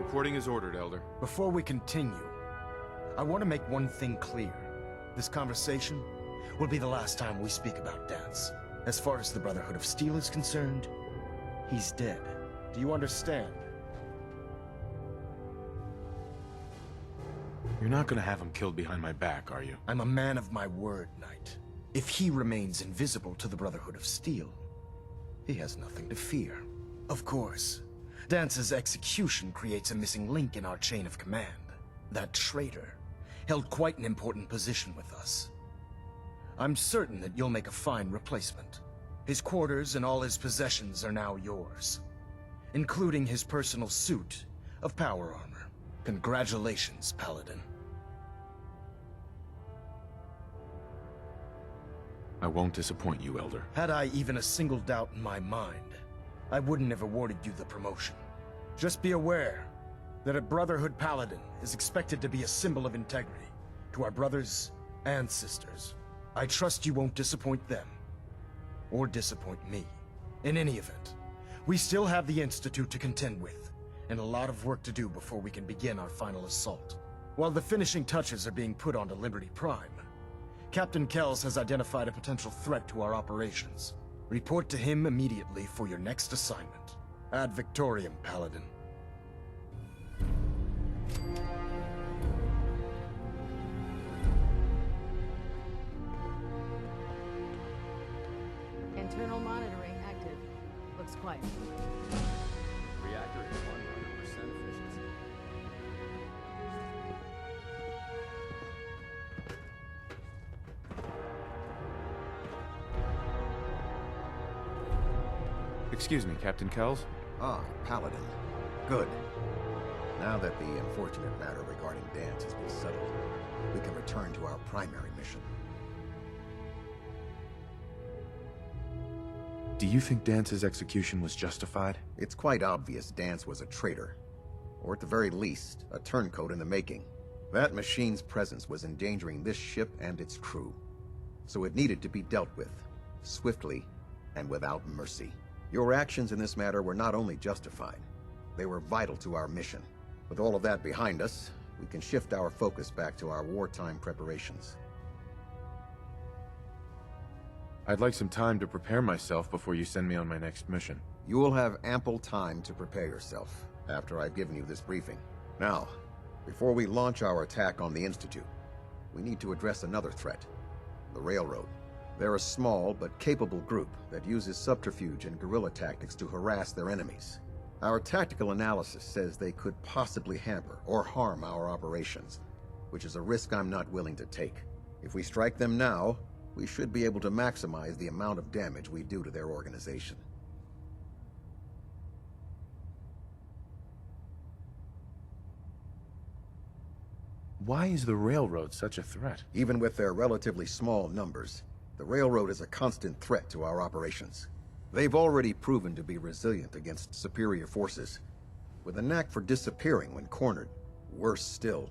Reporting is ordered, Elder. Before we continue, I want to make one thing clear. This conversation will be the last time we speak about Dance. As far as the Brotherhood of Steel is concerned, he's dead. Do you understand? You're not gonna have him killed behind my back, are you? I'm a man of my word, Knight. If he remains invisible to the Brotherhood of Steel, he has nothing to fear. Of course, Dance's execution creates a missing link in our chain of command. That traitor held quite an important position with us. I'm certain that you'll make a fine replacement. His quarters and all his possessions are now yours, including his personal suit of power armor. Congratulations, Paladin. I won't disappoint you, Elder. Had I even a single doubt in my mind, I wouldn't have awarded you the promotion. Just be aware that a Brotherhood Paladin is expected to be a symbol of integrity to our brothers and sisters. I trust you won't disappoint them, or disappoint me. In any event, we still have the Institute to contend with, and a lot of work to do before we can begin our final assault. While the finishing touches are being put onto Liberty Prime, Captain Kells has identified a potential threat to our operations. Report to him immediately for your next assignment. Ad Victoriam, Paladin. Internal monitoring active. Looks quiet. Reactor at 100% efficiency. Excuse me, Captain Kells? Ah, Paladin. Good. Now that the unfortunate matter regarding Dance has been settled, we can return to our primary mission. Do you think Dance's execution was justified? It's quite obvious Dance was a traitor, or at the very least, a turncoat in the making. That machine's presence was endangering this ship and its crew, so it needed to be dealt with, swiftly and without mercy. Your actions in this matter were not only justified, they were vital to our mission. With all of that behind us, we can shift our focus back to our wartime preparations. I'd like some time to prepare myself before you send me on my next mission. You will have ample time to prepare yourself after I've given you this briefing. Now, before we launch our attack on the Institute, we need to address another threat, the Railroad. They're a small but capable group that uses subterfuge and guerrilla tactics to harass their enemies. Our tactical analysis says they could possibly hamper or harm our operations, which is a risk I'm not willing to take. If we strike them now, we should be able to maximize the amount of damage we do to their organization. Why is the Railroad such a threat? Even with their relatively small numbers, the Railroad is a constant threat to our operations. They've already proven to be resilient against superior forces, with a knack for disappearing when cornered. Worse still,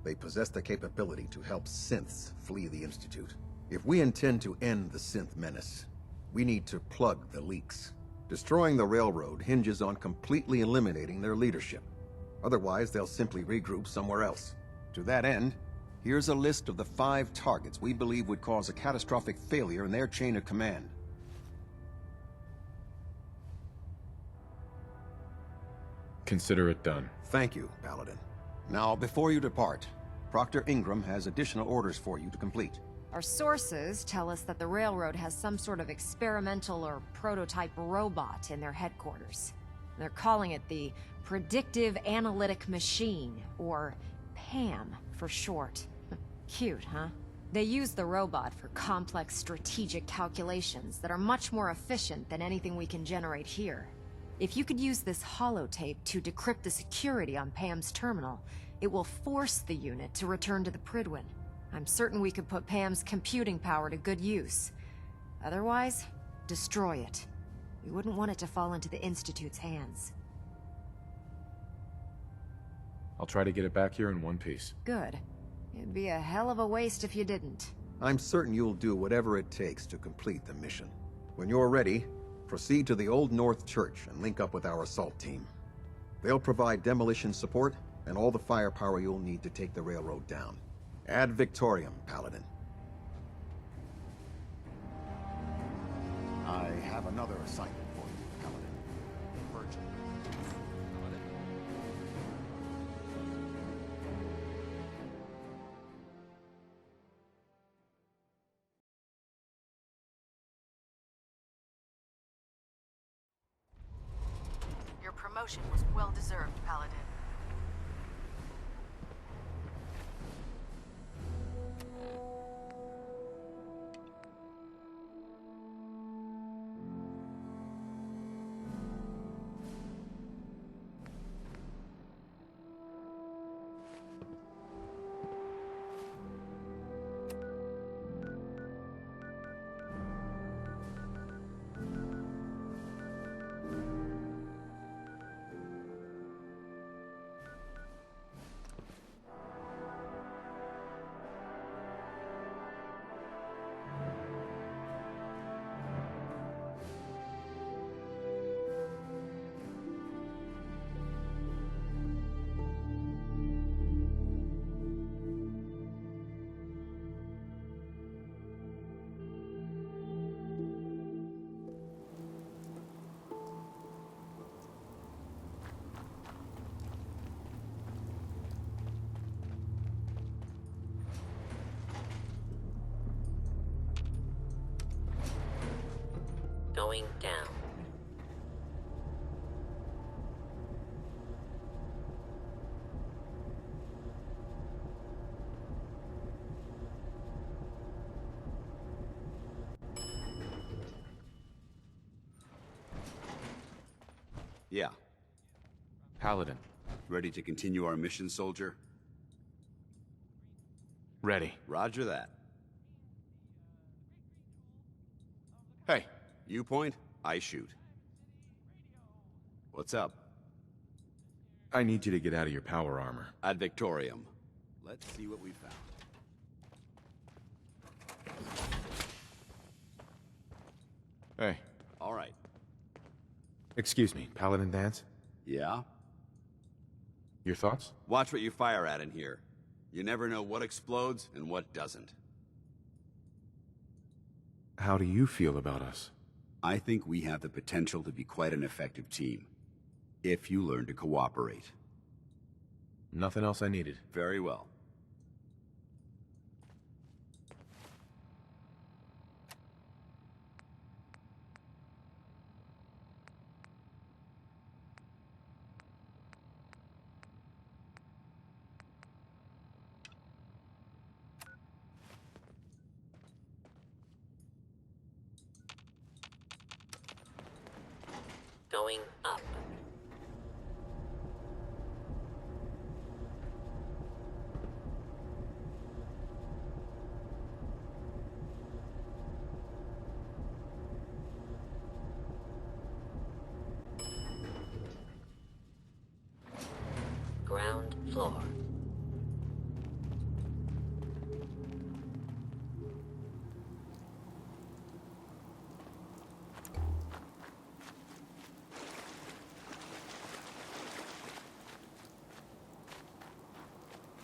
they possess the capability to help synths flee the Institute. If we intend to end the synth menace, we need to plug the leaks. Destroying the Railroad hinges on completely eliminating their leadership. Otherwise, they'll simply regroup somewhere else. To that end, here's a list of the 5 targets we believe would cause a catastrophic failure in their chain of command. Consider it done. Thank you, Paladin. Now, before you depart, Proctor Ingram has additional orders for you to complete. Our sources tell us that the Railroad has some sort of experimental or prototype robot in their headquarters. They're calling it the Predictive Analytic Machine, or PAM for short. Cute, huh? They use the robot for complex strategic calculations that are much more efficient than anything we can generate here. If you could use this holotape to decrypt the security on Pam's terminal, it will force the unit to return to the Pridwin. I'm certain we could put Pam's computing power to good use. Otherwise, destroy it. We wouldn't want it to fall into the Institute's hands. I'll try to get it back here in one piece. Good. It'd be a hell of a waste if you didn't. I'm certain you'll do whatever it takes to complete the mission. When you're ready, proceed to the Old North Church and link up with our assault team. They'll provide demolition support and all the firepower you'll need to take the railroad down. Ad Victoriam, Paladin. I have another assignment for you, Paladin. Virgil. Your promotion was well-deserved, Paladin. Going down. Yeah. Paladin. Ready to continue our mission, soldier? Ready. Roger that. Hey. You point, I shoot. What's up? I need you to get out of your power armor. Ad Victoriam. Let's see what we found. Hey. All right. Excuse me, Paladin Dance? Yeah? Your thoughts? Watch what you fire at in here. You never know what explodes and what doesn't. How do you feel about us? I think we have the potential to be quite an effective team. If you learn to cooperate. Nothing else I needed. Very well. Going up. Ground floor.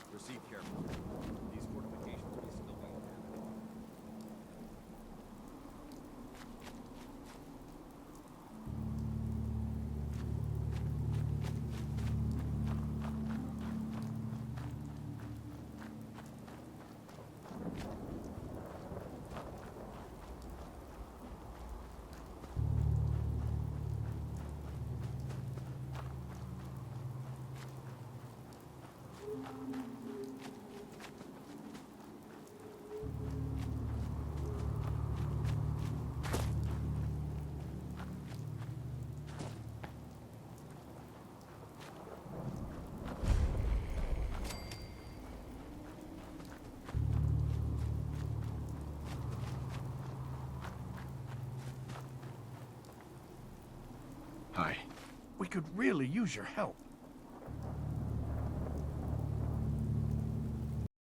Proceed carefully. These fortifications may still be inhabited. Hi. We could really use your help.